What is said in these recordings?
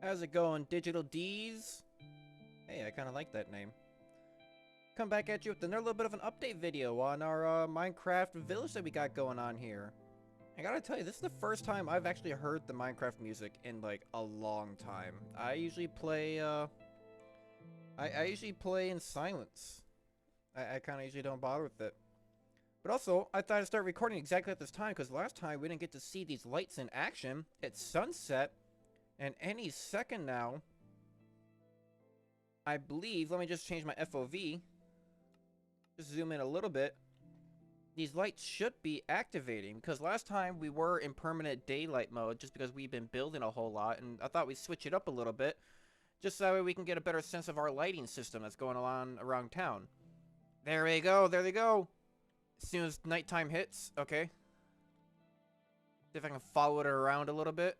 How's it going, Digital D's? Hey, I kind of like that name. Come back at you with another little bit of an update video on our Minecraft village that we got going on here. I gotta tell you, this is the first time I've actually heard the Minecraft music in like a long time. I usually play I usually play in silence. I kind of usually don't bother with it. But also, I thought I'd start recording exactly at this time because last time we didn't get to see these lights in action. It's sunset, and any second now, I believe, let me just change my FOV. Just zoom in a little bit. These lights should be activating because last time we were in permanent daylight mode just because we've been building a whole lot, and I thought we'd switch it up a little bit just so that way we can get a better sense of our lighting system that's going on around town. There we go, there they go. As soon as nighttime hits, okay. See if I can follow it around a little bit.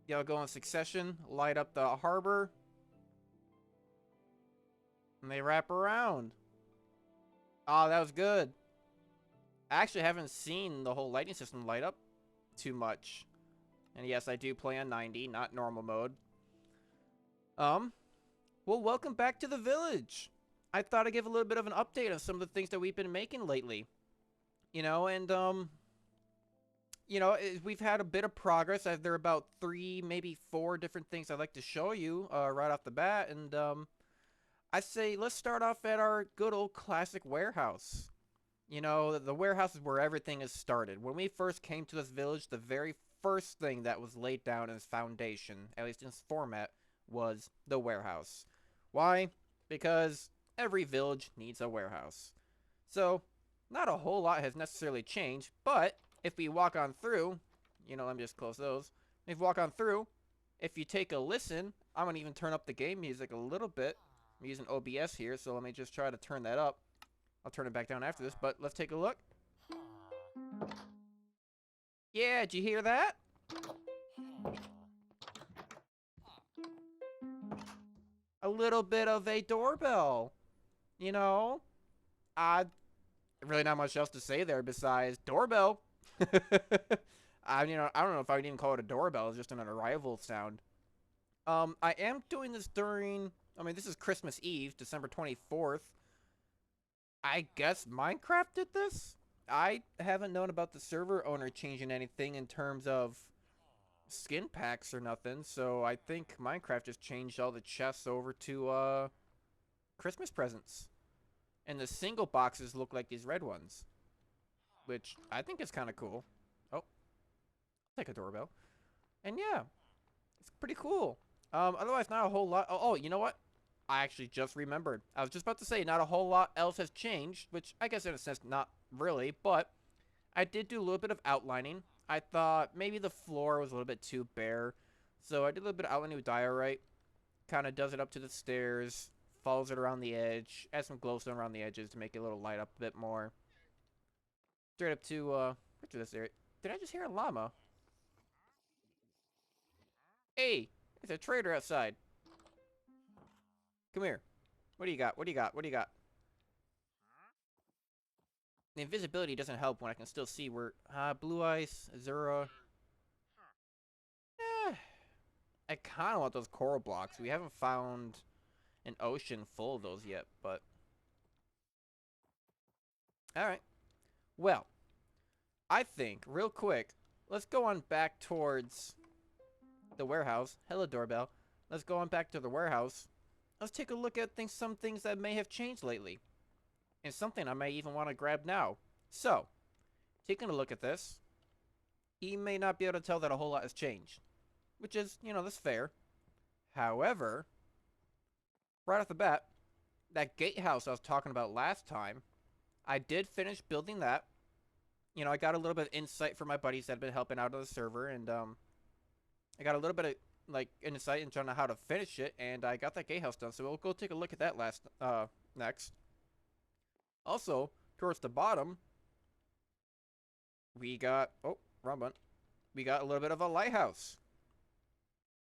Yeah, I'll go in succession, light up the harbor. And they wrap around. Oh, that was good. I actually haven't seen the whole lighting system light up too much. And yes, I do play on 90, not normal mode. Well, welcome back to the village. I thought I'd give a little bit of an update on some of the things that we've been making lately. You know, and, we've had a bit of progress. There are about 3, maybe 4 different things I'd like to show you right off the bat. And, I say let's start off at our good old classic warehouse. You know, the warehouse is where everything is started. When we first came to this village, the very first thing that was laid down as foundation, at least in its format, was the warehouse. Why? Because every village needs a warehouse. So, not a whole lot has necessarily changed, but if we walk on through, you know, let me just close those. If we walk on through, if you take a listen, I'm going to even turn up the game music a little bit. I'm using OBS here, so let me just try to turn that up. I'll turn it back down after this, but let's take a look. Yeah, did you hear that? A little bit of a doorbell. You know? Really not much else to say there besides doorbell. I don't know if I would even call it a doorbell. It's just an arrival sound. I am doing this during... this is Christmas Eve, December 24th. I guess Minecraft did this? I haven't known about the server owner changing anything in terms of skin packs or nothing, so I think Minecraft just changed all the chests over to, Christmas presents. And the single boxes look like these red ones, which I think is kind of cool. Oh, I'll take a doorbell. And yeah, it's pretty cool. Otherwise, not a whole lot. Oh, you know what? I actually just remembered. I was just about to say not a whole lot else has changed, which I guess in a sense not really, but I did do a little bit of outlining. I thought maybe the floor was a little bit too bare, so I did a little bit of outlining with diorite. Kind of does it up to the stairs, follows it around the edge, adds some glowstone around the edges to make it a little light up a bit more. Straight up to, this area. Did I just hear a llama? Hey, there's a trader outside. Come here. What do you got? What do you got? What do you got? The invisibility doesn't help when I can still see where... blue ice, Azura... I kind of want those coral blocks. We haven't found an ocean full of those yet, but... Alright. Well, I think, real quick, let's go on back towards the warehouse. Hello, doorbell. Let's go on back to the warehouse. Let's take a look at some things that may have changed lately. And something I may even want to grab now. So, taking a look at this, you may not be able to tell that a whole lot has changed. Which is, that's fair. However, right off the bat, that gatehouse I was talking about last time, I did finish building that. You know, I got a little bit of insight from my buddies that have been helping out on the server, and I got a little bit of insight into how to finish it, and I got that gatehouse done. So we'll go take a look at that next. Also, towards the bottom, we got wrong one. We got a little bit of a lighthouse,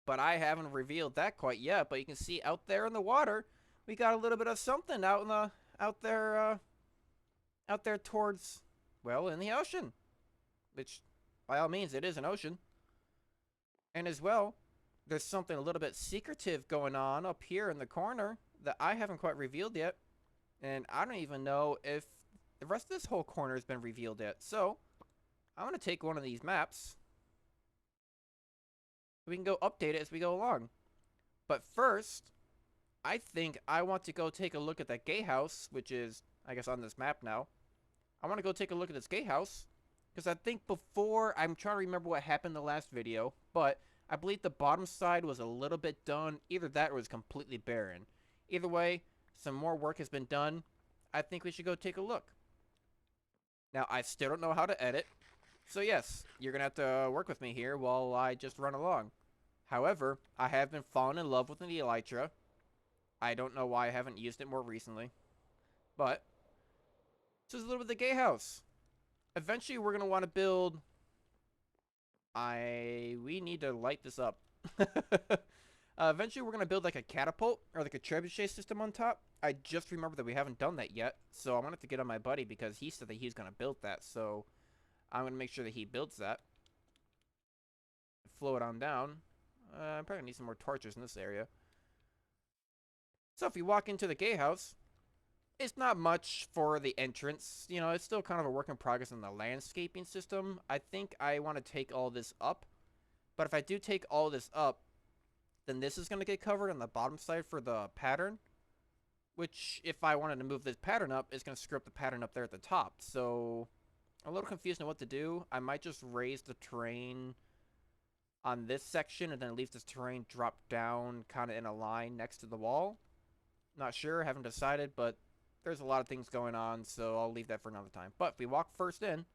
but I haven't revealed that quite yet. But you can see out there in the water, we got a little bit of something out there towards, well, in the ocean, which by all means it is an ocean. And as well, there's something a little bit secretive going on up here in the corner that I haven't quite revealed yet. And I don't even know if the rest of this whole corner has been revealed yet. So, I'm going to take one of these maps. We can go update it as we go along. But first, I think I want to go take a look at that gatehouse, which is, I guess, on this map now. I want to go take a look at this gatehouse. Because I think before, I'm trying to remember what happened in the last video, but I believe the bottom side was a little bit done. Either that or it was completely barren. Either way, some more work has been done. I think we should go take a look. Now, I still don't know how to edit. So yes, you're going to have to work with me here while I just run along. However, I have been falling in love with the elytra. I don't know why I haven't used it more recently. But, this is a little bit of the gatehouse. Eventually, we're going to want to build... We need to light this up. Eventually, we're going to build like a catapult or like a trebuchet system on top. I just remembered that we haven't done that yet. So I'm going to have to get on my buddy because he said that he's going to build that. So I'm going to make sure that he builds that. Flow it on down. I'm probably going to need some more torches in this area. So if you walk into the gatehouse, it's not much for the entrance. You know, it's still kind of a work in progress in the landscaping system. I think I want to take all this up. But if I do take all this up, then this is going to get covered on the bottom side for the pattern. Which, if I wanted to move this pattern up, is going to screw up the pattern up there at the top. So, I'm a little confused on what to do. I might just raise the terrain on this section and then leave this terrain drop down kind of in a line next to the wall. Not sure, haven't decided, but there's a lot of things going on, so I'll leave that for another time. But if we walk first in,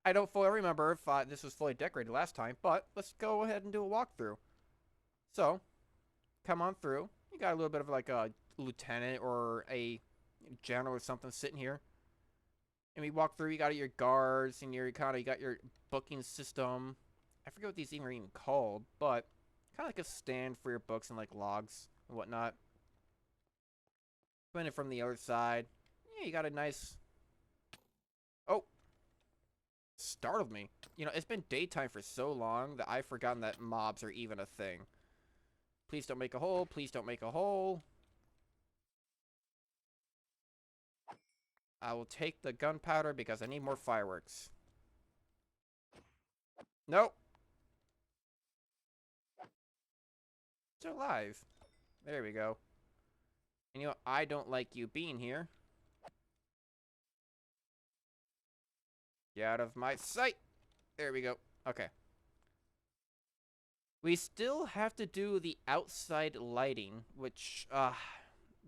I don't fully remember if this was fully decorated last time, but let's go ahead and do a walkthrough. So, come on through. You got a little bit of like a lieutenant or a general or something sitting here. And we walk through, you got your guards, and you got your booking system. I forget what these things are even called, but kind of like a stand for your books and like logs and whatnot. Coming in from the other side, yeah, you got a nice... Oh! Startled me. You know, it's been daytime for so long that I've forgotten that mobs are even a thing. Please don't make a hole. Please don't make a hole. I will take the gunpowder because I need more fireworks. Nope. Still alive. There we go. And you know, I don't like you being here. Get out of my sight. There we go. Okay. We still have to do the outside lighting, which,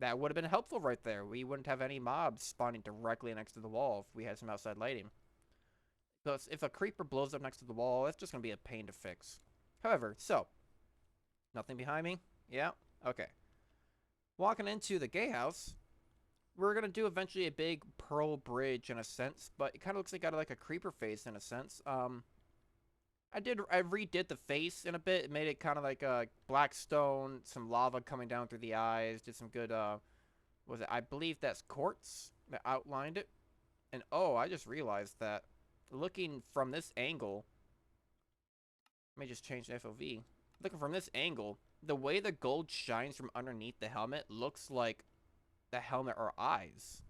that would have been helpful right there. We wouldn't have any mobs spawning directly next to the wall if we had some outside lighting. Because if a creeper blows up next to the wall, that's just going to be a pain to fix. However, so, nothing behind me? Yeah? Okay. Walking into the gatehouse, we're going to do eventually a big pearl bridge in a sense, but it kind of looks like got like a creeper face in a sense. I redid the face in a bit. It made it kind of like a black stone, some lava coming down through the eyes, did some good, I believe that's quartz that outlined it. And oh, I just realized that looking from this angle, let me just change the FOV. Looking from this angle, the way the gold shines from underneath the helmet looks like the helmet or eyes.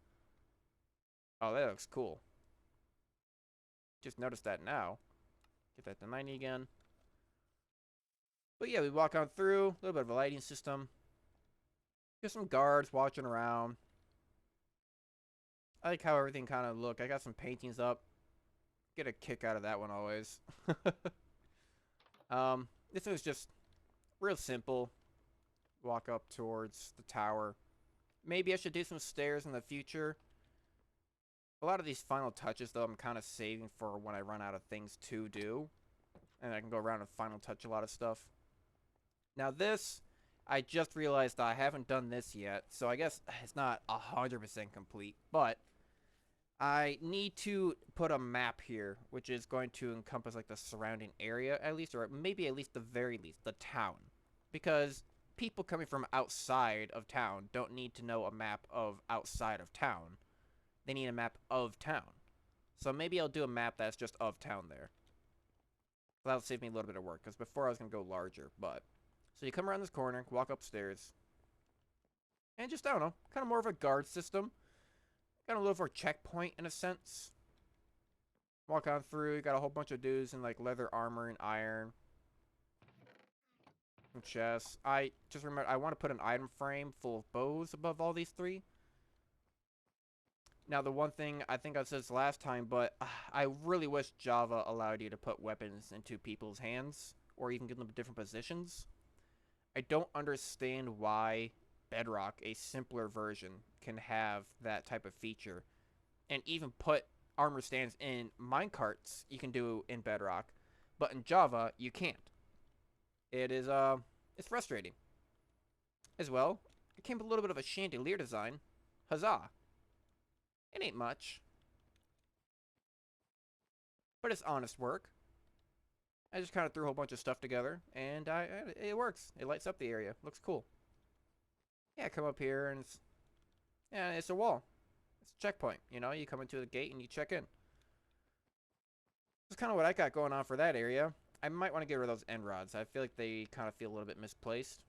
Oh, that looks cool. Just noticed that now. Get that to 90 again. But yeah, we walk on through. A little bit of a lighting system. Get some guards watching around. I like how everything kind of look. I got some paintings up. Get a kick out of that one always. This was just real simple. Walk up towards the tower. Maybe I should do some stairs in the future. A lot of these final touches, though, I'm kind of saving for when I run out of things to do. And I can go around and final touch a lot of stuff. Now this, I just realized I haven't done this yet. So I guess it's not 100% complete. But I need to put a map here, which is going to encompass like the surrounding area at least. Or maybe at least the very least, the town. Because people coming from outside of town don't need to know a map of outside of town. They need a map of town. So maybe I'll do a map that's just of town there. So that'll save me a little bit of work, because before I was going to go larger, but... So you come around this corner, walk upstairs, and just, I don't know, kind of more of a guard system. Kind of a little more checkpoint, in a sense. Walk on through, you got a whole bunch of dudes in, like, leather armor and iron. Some chests. I just remember, I want to put an item frame full of bows above all these three. Now, the one thing, I think I said this last time, but I really wish Java allowed you to put weapons into people's hands, or even give them different positions. I don't understand why Bedrock, a simpler version, can have that type of feature. And even put armor stands in minecarts, you can do in Bedrock. But in Java, you can't. It is, it's frustrating. As well, it came with a little bit of a chandelier design. Huzzah. It ain't much. But it's honest work. I just kind of threw a whole bunch of stuff together, and it works. It lights up the area. Looks cool. Yeah, come up here, and it's a wall. It's a checkpoint. You know, you come into the gate and you check in. That's kind of what I got going on for that area. I might want to get rid of those end rods. I feel like they kind of feel a little bit misplaced.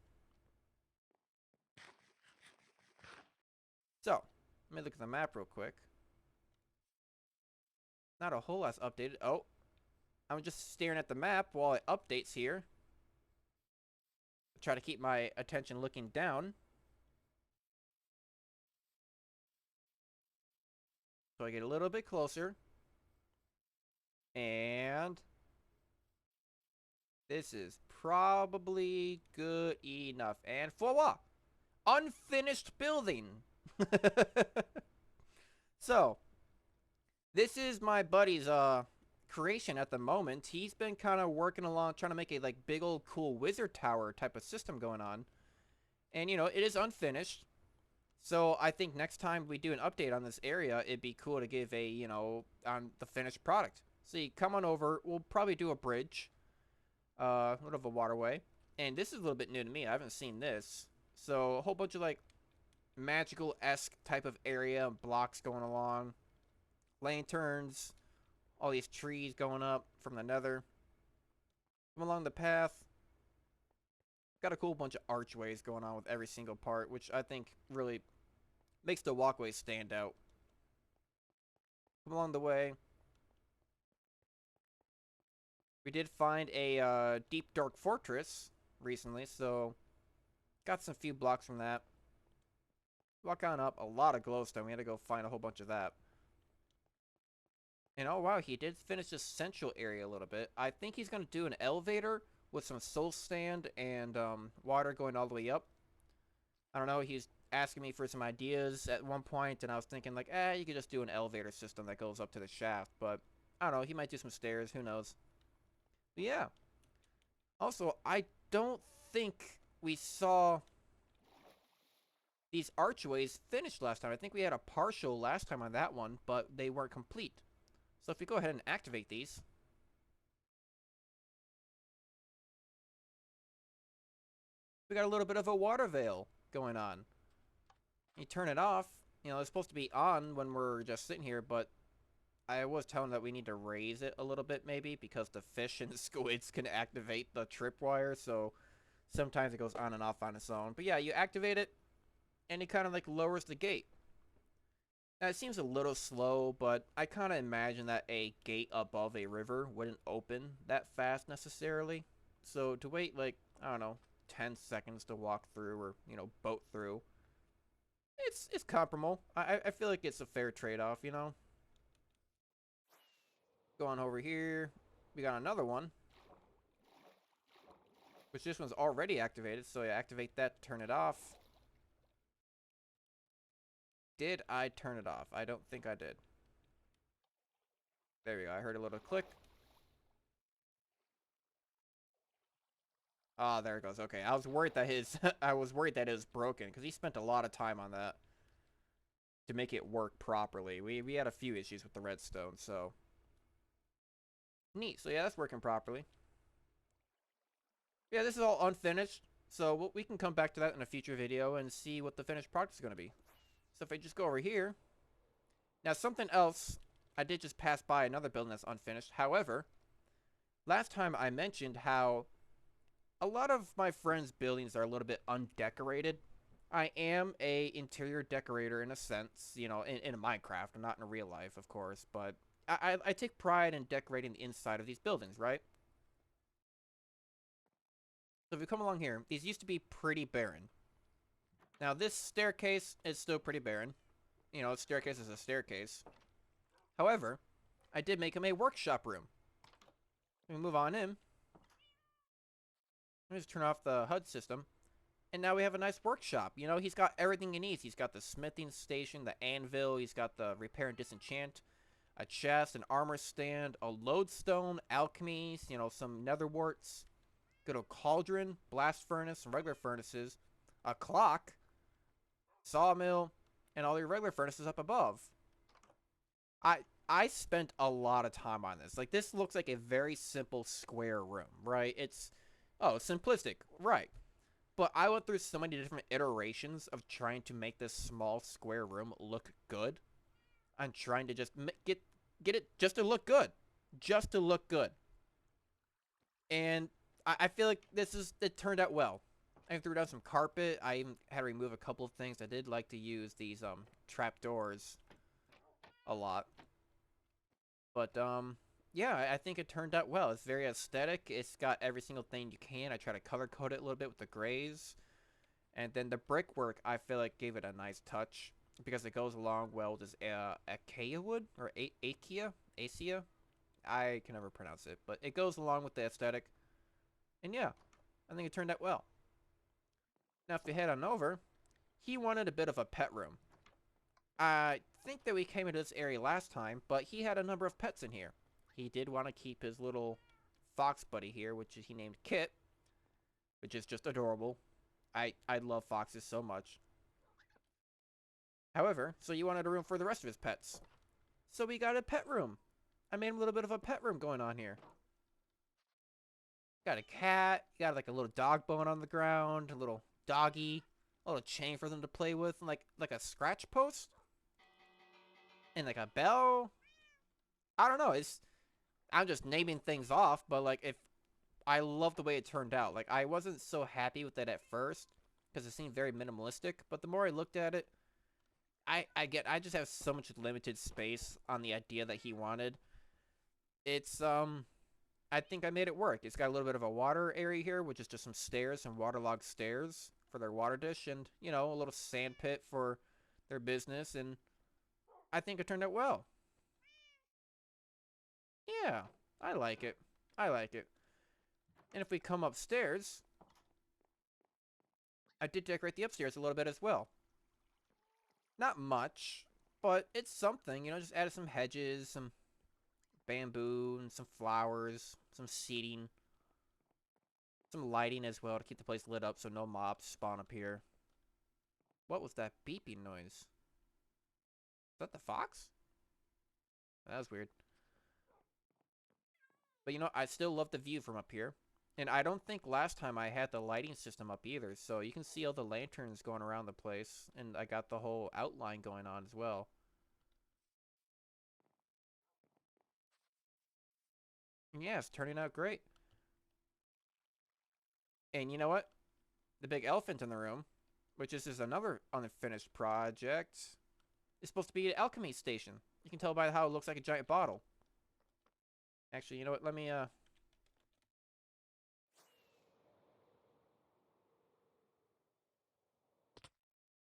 So, let me look at the map real quick. Not a whole lot's updated. Oh, I'm just staring at the map while it updates here. Try to keep my attention looking down. So I get a little bit closer. And this is probably good enough. And voila! Unfinished building! So, this is my buddy's creation at the moment. He's been kind of working along, trying to make a like big old cool wizard tower type of system going on. And, you know, it is unfinished. So I think next time we do an update on this area, it'd be cool to give a, you know, on the finished product. So you come on over. We'll probably do a bridge. A little of a waterway. And this is a little bit new to me. I haven't seen this. So a whole bunch of like magical-esque type of area, blocks going along, lanterns, all these trees going up from the nether. Come along the path. Got a cool bunch of archways going on with every single part, which I think really makes the walkway stand out. Come along the way. We did find a deep dark fortress recently, so got some few blocks from that. Walk on up, a lot of glowstone. We had to go find a whole bunch of that. And oh wow, he did finish the central area a little bit. I think he's going to do an elevator with some soul sand and water going all the way up. I don't know, he's asking me for some ideas at one point, and I was thinking like, you could just do an elevator system that goes up to the shaft. But I don't know, he might do some stairs, who knows. But yeah. Also, I don't think we saw these archways finished last time. I think we had a partial last time on that one, but they weren't complete. So if we go ahead and activate these. We got a little bit of a water veil going on. You turn it off. You know, it's supposed to be on when we're just sitting here, but I was telling that we need to raise it a little bit maybe because the fish and the squids can activate the tripwire, so sometimes it goes on and off on its own. But yeah, you activate it, and it kind of like lowers the gate. Now, it seems a little slow, but I kind of imagine that a gate above a river wouldn't open that fast necessarily. So to wait like, I don't know, 10 seconds to walk through or, you know, boat through, it's comparable. I feel like it's a fair trade-off, you know? Go on over here. We got another one. Which this one's already activated, so you activate that to turn it off. Did I turn it off? I don't think I did. There we go. I heard a little click. Ah, there it goes. Okay, I was worried that I was worried that it was broken because he spent a lot of time on that to make it work properly. We had a few issues with the redstone, so neat. So yeah, that's working properly. Yeah, this is all unfinished, so we can come back to that in a future video and see what the finished product is going to be. So if I just go over here, now something else, I did just pass by another building that's unfinished. However, last time I mentioned how a lot of my friends' buildings are a little bit undecorated. I am a interior decorator in a sense, in Minecraft, and not in real life, of course, but I take pride in decorating the inside of these buildings, right? So if you come along here, these used to be pretty barren. Now this staircase is still pretty barren. A staircase is a staircase. However, I did make him a workshop room. We move on in. Let me just turn off the HUD system. And now we have a nice workshop. He's got everything he needs. He's got the smithing station, the anvil, he's got the repair and disenchant, a chest, an armor stand, a lodestone, alchemies, some nether warts, good old cauldron, blast furnace, some regular furnaces, a clock, sawmill, and all your regular furnaces up above. I spent a lot of time on this. Like, this looks like a very simple square room, right? Simplistic, right. But I went through so many different iterations of trying to make this small square room look good. I'm trying to just get it just to look good. Just to look good. And I feel like it turned out well. I threw down some carpet. I even had to remove a couple of things. I did like to use these trap doors a lot. But yeah, I think it turned out well. It's very aesthetic. It's got every single thing you can. I try to color code it a little bit with the grays. And then the brickwork, I feel like, gave it a nice touch because it goes along well with this acacia wood or acacia. I can never pronounce it, but it goes along with the aesthetic. And yeah, I think it turned out well. Now, if we head on over, he wanted a bit of a pet room. I think that we came into this area last time, but he had a number of pets in here. He did want to keep his little fox buddy here, which he named Kit, which is just adorable. I love foxes so much. However, so you wanted a room for the rest of his pets. So we got a pet room. I made him a little bit of a pet room going on here. Got a cat, got like a little dog bone on the ground, a little doggy, a little chain for them to play with, and like a scratch post. And like a bell. I don't know, I'm just naming things off, but like if I love the way it turned out. Like, I wasn't so happy with it at first because it seemed very minimalistic, but the more I looked at it, I just have so much limited space on the idea that he wanted. It's I think I made it work. It's got a little bit of a water area here, which is just some stairs, some waterlogged stairs for their water dish, and a little sand pit for their business, and I think it turned out well. Yeah, I like it. I like it. And if we come upstairs, I did decorate the upstairs a little bit as well. Not much, but it's something, just added some hedges, some bamboo, and some flowers, some seating, some lighting as well to keep the place lit up so no mobs spawn up here. What was that beeping noise? Is that the fox? That was weird. But I still love the view from up here. And I don't think last time I had the lighting system up either, so you can see all the lanterns going around the place, and I got the whole outline going on as well. And yeah, it's turning out great. And you know what? The big elephant in the room, which is another unfinished project, is supposed to be an alchemy station. You can tell by how it looks like a giant bottle. Actually, you know what? Let me, Ow.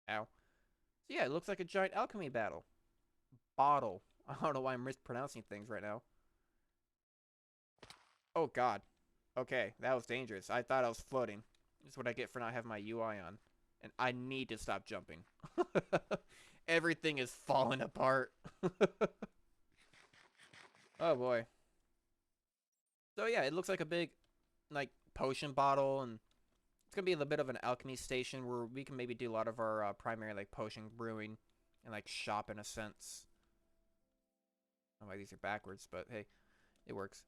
So yeah, it looks like a giant alchemy bottle. I don't know why I'm mispronouncing things right now. Oh god. Okay, that was dangerous. I thought I was floating. This is what I get for not having my UI on. And I need to stop jumping. Everything is falling apart. Oh boy. So yeah, it looks like a big, like, potion bottle, and it's gonna be a little bit of an alchemy station where we can maybe do a lot of our primary, like, potion brewing and, like, shop in a sense. I don't know why these are backwards, but hey, it works.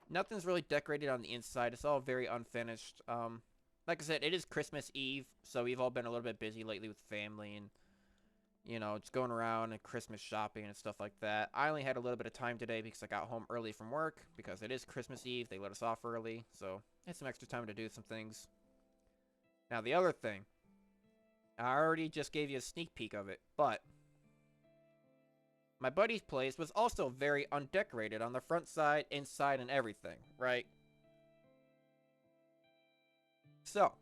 Nothing's really decorated on the inside. It's all very unfinished. Like I said, it is Christmas Eve, so we've all been a little bit busy lately with family and, You know, just going around and Christmas shopping and stuff like that. I only had a little bit of time today because I got home early from work because it is Christmas Eve. They let us off early, so I had some extra time to do some things. Now, the other thing, I already just gave you a sneak peek of it, but my buddy's place was also very undecorated on the front side, inside, and everything, right? So,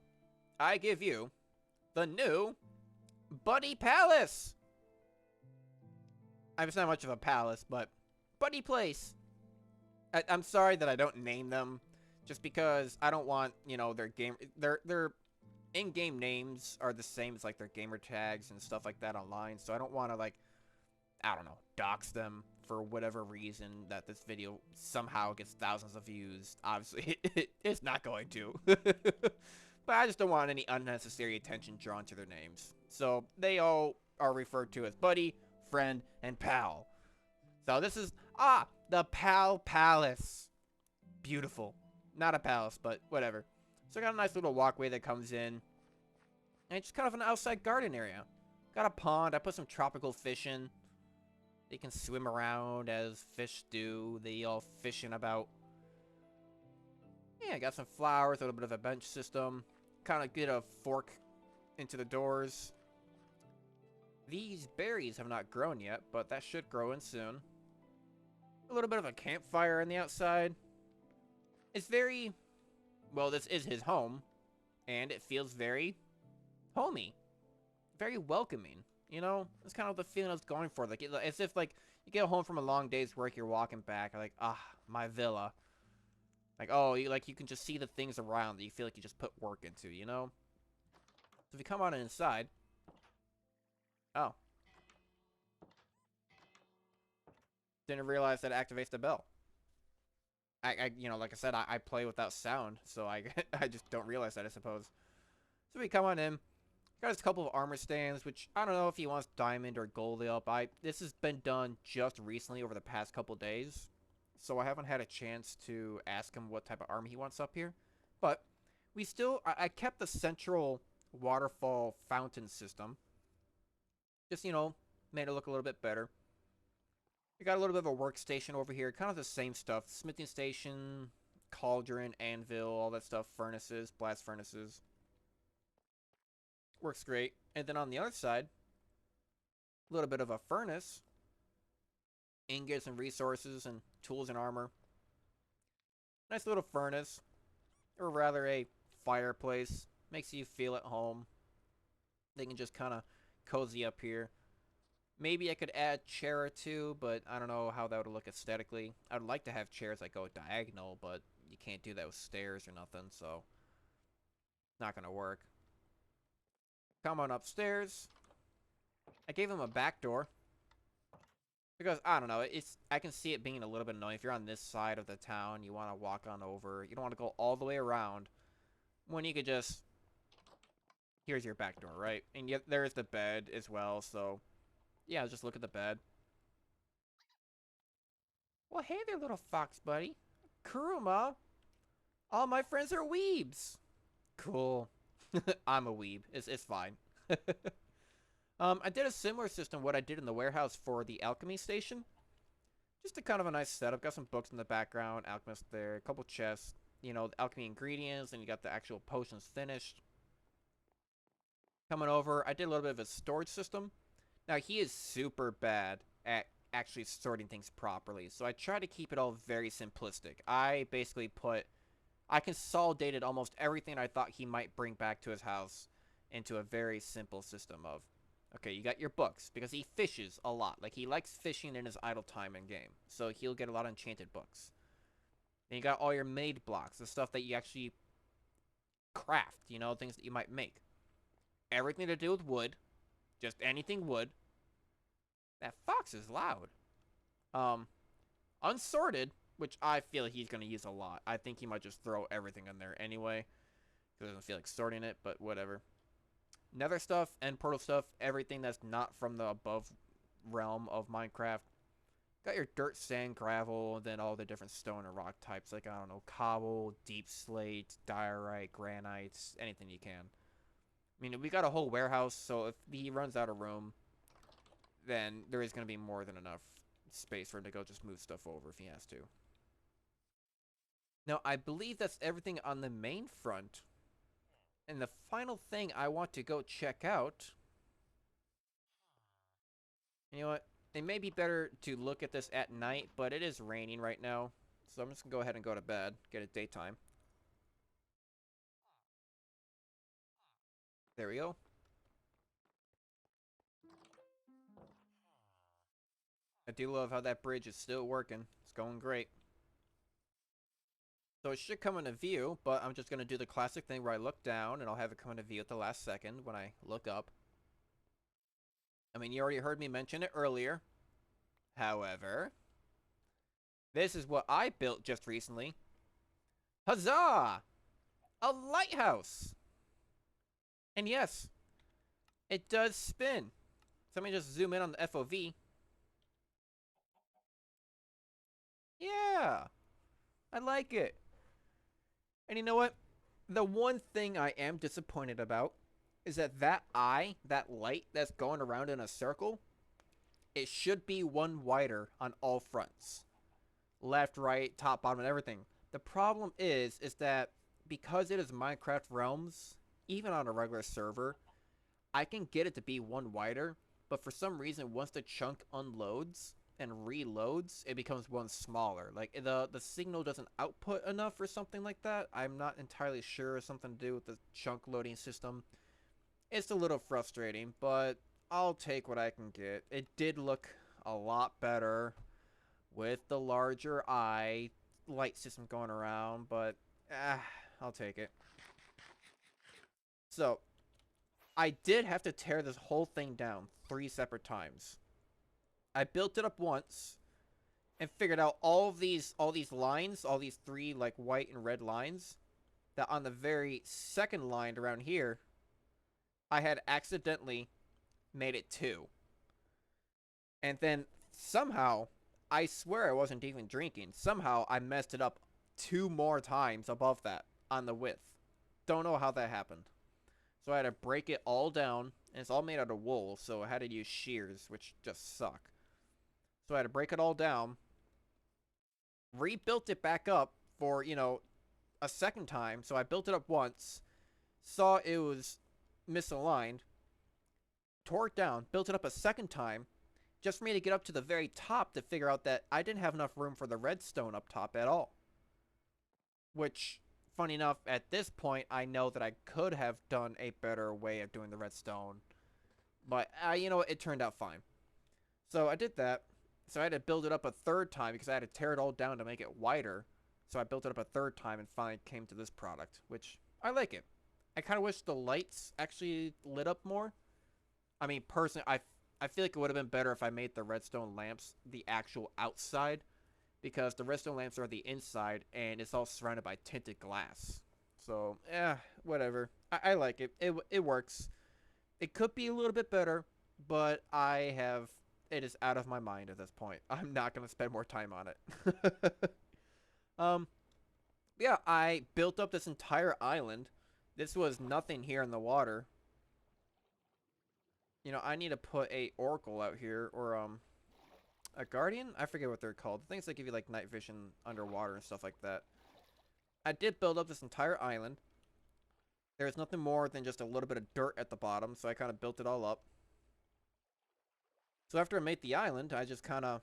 I give you the new Buddy Palace! I mean, it's not much of a palace, but Buddy Place. I'm sorry that I don't name them, just because I don't want, you know, their in-game names are the same as like their gamer tags and stuff like that online. So I don't want to like, I don't know, dox them for whatever reason that this video somehow gets thousands of views. Obviously, it's not going to. But I just don't want any unnecessary attention drawn to their names. So they all are referred to as Buddy, Friend, and Pal. So this is, the Pal Palace. Beautiful. Not a palace, but whatever. So I got a nice little walkway that comes in. And it's just kind of an outside garden area. Got a pond. I put some tropical fish in. They can swim around as fish do. They all fishing about. Yeah, I got some flowers, a little bit of a bench system. Kind of get a fork into the doors. These berries have not grown yet, but that should grow in soon. A little bit of a campfire on the outside. It's very, well, this is his home, and it feels very homey, very welcoming. You know, it's kind of the feeling I was going for. Like, as if like you get home from a long day's work, you're walking back, like, my villa. Like, oh, you can just see the things around that you feel like you just put work into. You know. So if you come on inside, oh, didn't realize that it activates the bell. You know, like I said, I play without sound, so I I just don't realize that, I suppose. So we come on in. Got a couple of armor stands, which I don't know if he wants diamond or gold up. This has been done just recently over the past couple days, so I haven't had a chance to ask him what type of armor he wants up here. But we still, I kept the central waterfall fountain system. Just, you know, made it look a little bit better. We got a little bit of a workstation over here, kind of the same stuff. Smithing station, cauldron, anvil, all that stuff, furnaces, blast furnaces. Works great. And then on the other side, a little bit of a furnace. Ingots and resources and tools and armor. Nice little furnace. Or rather a fireplace. Makes you feel at home. They can just kind of cozy up here. Maybe I could add a chair or two, but I don't know how that would look aesthetically. I'd like to have chairs that go diagonal, but you can't do that with stairs or nothing, so not gonna work. Come on upstairs. I gave him a back door because I don't know. I can see it being a little bit annoying if you're on this side of the town. You want to walk on over. You don't want to go all the way around when you could just. Here's your back door, right? And yet there's the bed as well. So yeah, just look at the bed. Well, hey there, little fox buddy. Kuruma. All my friends are weebs. Cool. I'm a weeb. It's fine. I did a similar system what I did in the warehouse for the alchemy station. Just a kind of a nice setup. Got some books in the background, alchemist there, a couple chests, you know, the alchemy ingredients, and you got the actual potions finished. Coming over, I did a little bit of a storage system. Now, he is super bad at actually sorting things properly, so I try to keep it all very simplistic. I basically I consolidated almost everything I thought he might bring back to his house into a very simple system of, okay, you got your books, because he fishes a lot. Like, he likes fishing in his idle time in game, so he'll get a lot of enchanted books. Then you got all your made blocks, the stuff that you actually craft, you know, things that you might make. Everything to do with wood, just anything wood. That fox is loud. Unsorted, which I feel he's going to use a lot. I think he might just throw everything in there anyway, because he doesn't feel like sorting it, but whatever. Nether stuff, end portal stuff, everything that's not from the above realm of Minecraft. Got your dirt, sand, gravel, and then all the different stone and rock types, like, I don't know, cobble, deep slate, diorite, granites, anything you can. I mean, we got a whole warehouse, so if he runs out of room, then there is going to be more than enough space for him to go just move stuff over if he has to. Now, I believe that's everything on the main front. And the final thing I want to go check out... You know what? It may be better to look at this at night, but it is raining right now. So I'm just going to go ahead and go to bed. Get it daytime. There we go. I do love how that bridge is still working. It's going great. So it should come into view, but I'm just going to do the classic thing where I look down and I'll have it come into view at the last second when I look up. I mean, you already heard me mention it earlier. However, this is what I built just recently. Huzzah! A lighthouse! And yes, it does spin. So let me just zoom in on the FOV. Yeah, I like it. And you know what? The one thing I am disappointed about is that that light that's going around in a circle, it should be one wider on all fronts. Left, right, top, bottom, and everything. The problem is that because it is Minecraft Realms, even on a regular server, I can get it to be one wider, but for some reason, once the chunk unloads and reloads, it becomes one smaller. Like, the signal doesn't output enough or something like that. I'm not entirely sure. Something to do with the chunk loading system. It's a little frustrating, but I'll take what I can get. It did look a lot better with the larger eye light system going around, but I'll take it. So, I did have to tear this whole thing down 3 separate times. I built it up once and figured out all these lines, all these 3 like white and red lines, that on the very second line around here, I had accidentally made it 2. And then somehow, I swear I wasn't even drinking, somehow I messed it up 2 more times above that on the width. Don't know how that happened. So I had to break it all down, and it's all made out of wool, so I had to use shears, which just suck. So I had to break it all down, rebuilt it back up for, you know, a second time. So I built it up once, saw it was misaligned, tore it down, built it up a second time, just for me to get up to the very top to figure out that I didn't have enough room for the redstone up top at all. Which, funny enough, at this point, I know that I could have done a better way of doing the redstone. But, you know what, it turned out fine. So I did that. So I had to build it up a third time because I had to tear it all down to make it wider. So I built it up a third time and finally came to this product, which I like it. I kind of wish the lights actually lit up more. I mean, personally, I feel like it would have been better if I made the redstone lamps the actual outside, because the redstone lamps are the inside and it's all surrounded by tinted glass. So, whatever. I like it. It works. It could be a little bit better, but it is out of my mind at this point. I'm not going to spend more time on it. Yeah, I built up this entire island. This was nothing here in the water. You know, I need to put a oracle out here, or a guardian? I forget what they're called. The things that give you like night vision underwater and stuff like that. I did build up this entire island. There's nothing more than just a little bit of dirt at the bottom, so I kind of built it all up. So after I made the island, I just kind of,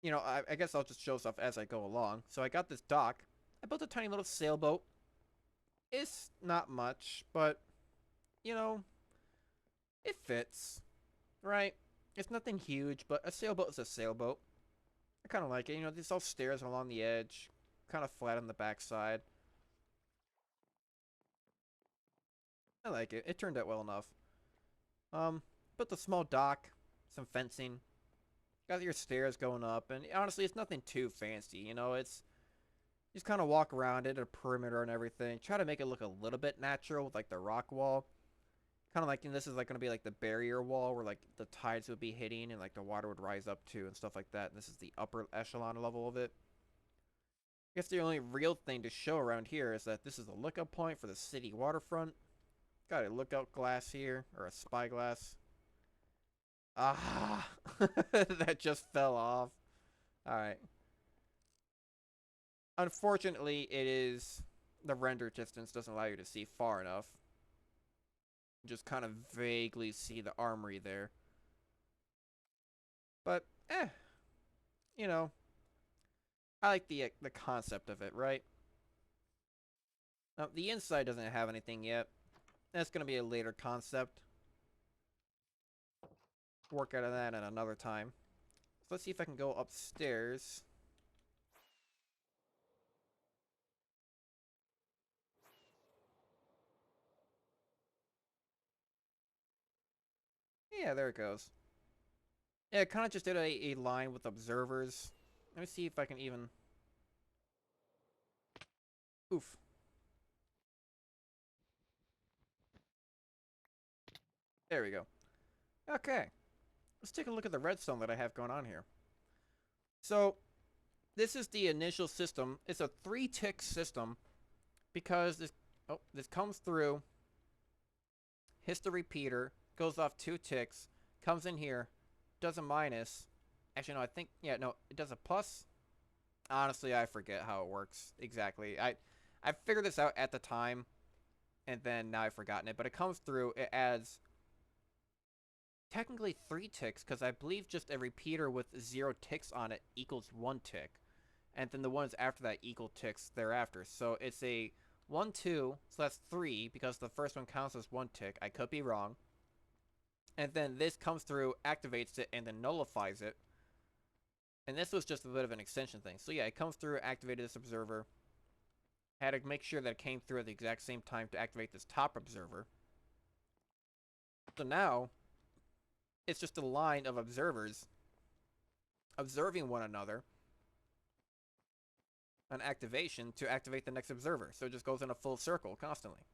you know, I guess I'll just show stuff as I go along. So I got this dock. I built a tiny little sailboat. It's not much, but, you know, it fits, right? It's nothing huge, but a sailboat is a sailboat. I kind of like it. You know, there's all stairs along the edge, kind of flat on the backside. I like it. It turned out well enough. Built a small dock, some fencing, got your stairs going up, and honestly, it's nothing too fancy. You know, it's just kind of walk around it, a perimeter and everything. Try to make it look a little bit natural with like the rock wall. Kind of like, and this is like going to be like the barrier wall where like the tides would be hitting and like the water would rise up to and stuff like that. And this is the upper echelon level of it. I guess the only real thing to show around here is that this is a lookout point for the city waterfront. Got a lookout glass here, or a spyglass. Ah, that just fell off. All right. Unfortunately, it is the render distance doesn't allow you to see far enough. You just kind of vaguely see the armory there. But you know, I like the concept of it, right? Now, the inside doesn't have anything yet. That's gonna be a later concept. Work out of that at another time. So let's see if I can go upstairs. Yeah, there it goes. Yeah, I kind of just did a line with observers. Let me see if I can even... Oof. There we go. Okay. Let's take a look at the redstone that I have going on here. So, this is the initial system. It's a 3-tick system because this comes through, hits the repeater, goes off 2 ticks, comes in here, does a minus. Actually, no, I think, yeah, no, it does a plus. Honestly, I forget how it works exactly. I figured this out at the time, and then now I've forgotten it. But it comes through, it adds technically 3 ticks, because I believe just a repeater with 0 ticks on it equals 1 tick. And then the ones after that equal ticks thereafter. So it's a 1, 2, so that's 3, because the first one counts as 1 tick. I could be wrong. And then this comes through, activates it, and then nullifies it. And this was just a bit of an extension thing. So yeah, it comes through, activated this observer. Had to make sure that it came through at the exact same time to activate this top observer. So now, it's just a line of observers observing one another on activation to activate the next observer. So it just goes in a full circle constantly.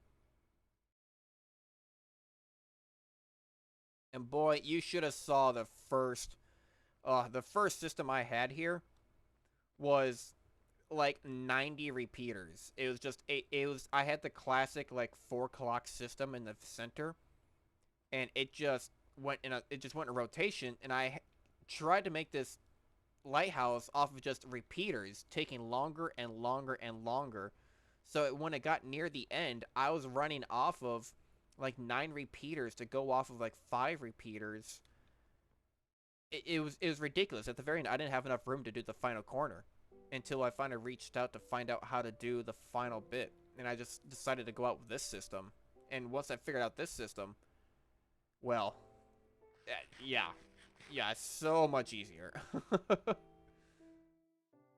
And boy, you should have saw the first system I had here was like 90 repeaters. It was just I had the classic like 4 clock system in the center, and it just went in a rotation, and I tried to make this lighthouse off of just repeaters, taking longer and longer and longer. So when it got near the end, I was running off of like 9 repeaters to go off of like 5 repeaters. It was ridiculous. At the very end, I didn't have enough room to do the final corner until I finally reached out to find out how to do the final bit. And I just decided to go out with this system. And once I figured out this system, well, yeah. Yeah, it's so much easier.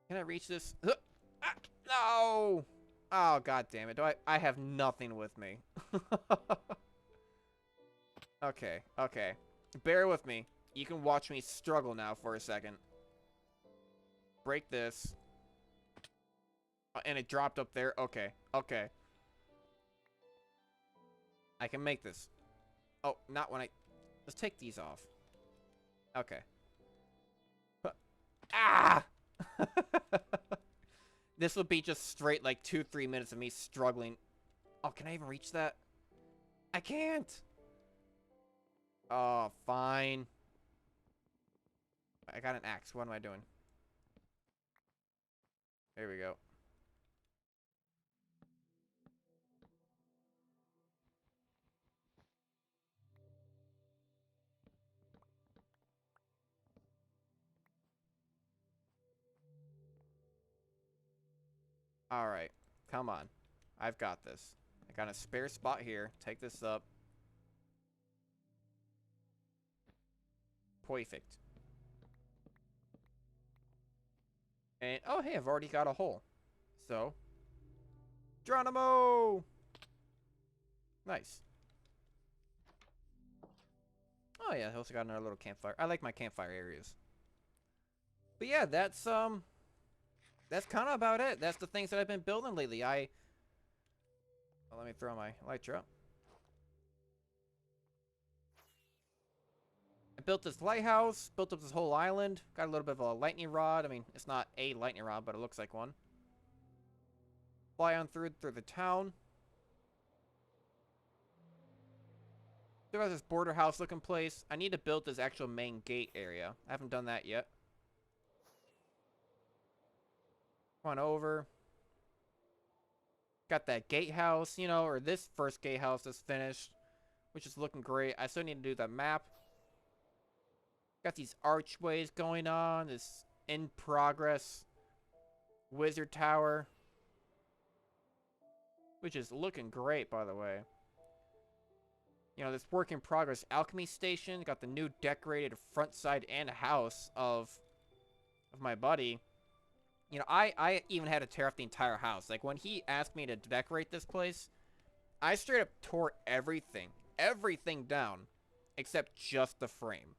Can I reach this? No! Oh, god damn it. I have nothing with me. Okay, okay. Bear with me. You can watch me struggle now for a second. Break this. And it dropped up there. Okay, okay. I can make this. Oh, not when I... Let's take these off. Okay. Ah! This will be just straight like 2-3 minutes of me struggling. Oh, can I even reach that? I can't! Oh, fine. I got an axe. What am I doing? There we go. Alright. Come on. I've got this. I got a spare spot here. Take this up. Perfect. And, oh, hey, I've already got a hole. So, Geronimo! Nice. Oh, yeah, I also got another little campfire. I like my campfire areas. But yeah, that's kind of about it. That's the things that I've been building lately. Well, let me throw my elytra up. I built this lighthouse, built up this whole island, got a little bit of a lightning rod. I mean, it's not a lightning rod, but it looks like one. Fly on through the town. There was this border house looking place. I need to build this actual main gate area. I haven't done that yet. Come on over. Got that gatehouse, you know, or this first gatehouse is finished, which is looking great. I still need to do the map. Got these archways going on. This in progress wizard tower, which is looking great, by the way. You know, this work in progress alchemy station. Got the new decorated front side and house of my buddy. You know, I even had to tear off the entire house. Like, when he asked me to decorate this place, I straight up tore everything down, except just the frame.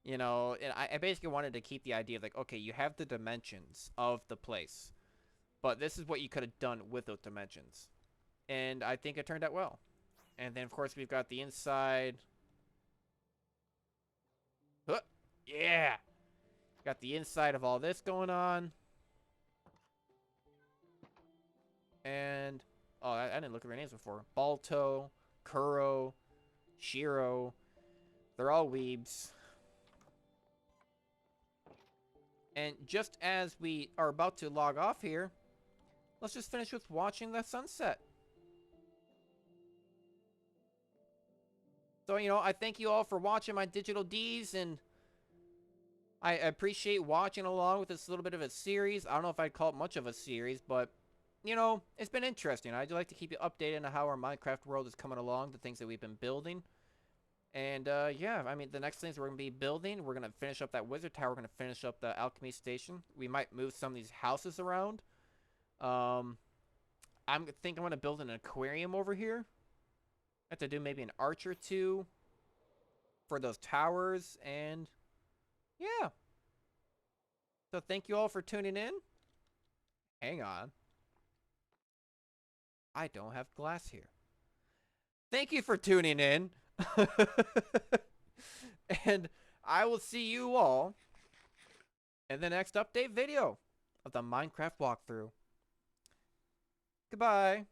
You know, and I basically wanted to keep the idea of, like, okay, you have the dimensions of the place, but this is what you could have done with those dimensions. And I think it turned out well. And then, of course, we've got the inside. Huh, yeah! Got the inside of all this going on. And, oh, I didn't look at their names before. Balto, Kuro, Shiro. They're all weebs. And just as we are about to log off here, let's just finish with watching the sunset. So, you know, I thank you all for watching my Digital D's, and I appreciate watching along with this little bit of a series. I don't know if I'd call it much of a series, but, you know, it's been interesting. I'd like to keep you updated on how our Minecraft world is coming along, the things that we've been building. And, yeah, I mean, the next things we're going to be building, we're going to finish up that wizard tower. We're going to finish up the alchemy station. We might move some of these houses around. I think I'm going to build an aquarium over here. I have to do maybe an arch or two for those towers. And, yeah. So thank you all for tuning in. Hang on. I don't have glass here. Thank you for tuning in. And I will see you all in the next update video of the Minecraft walkthrough. Goodbye.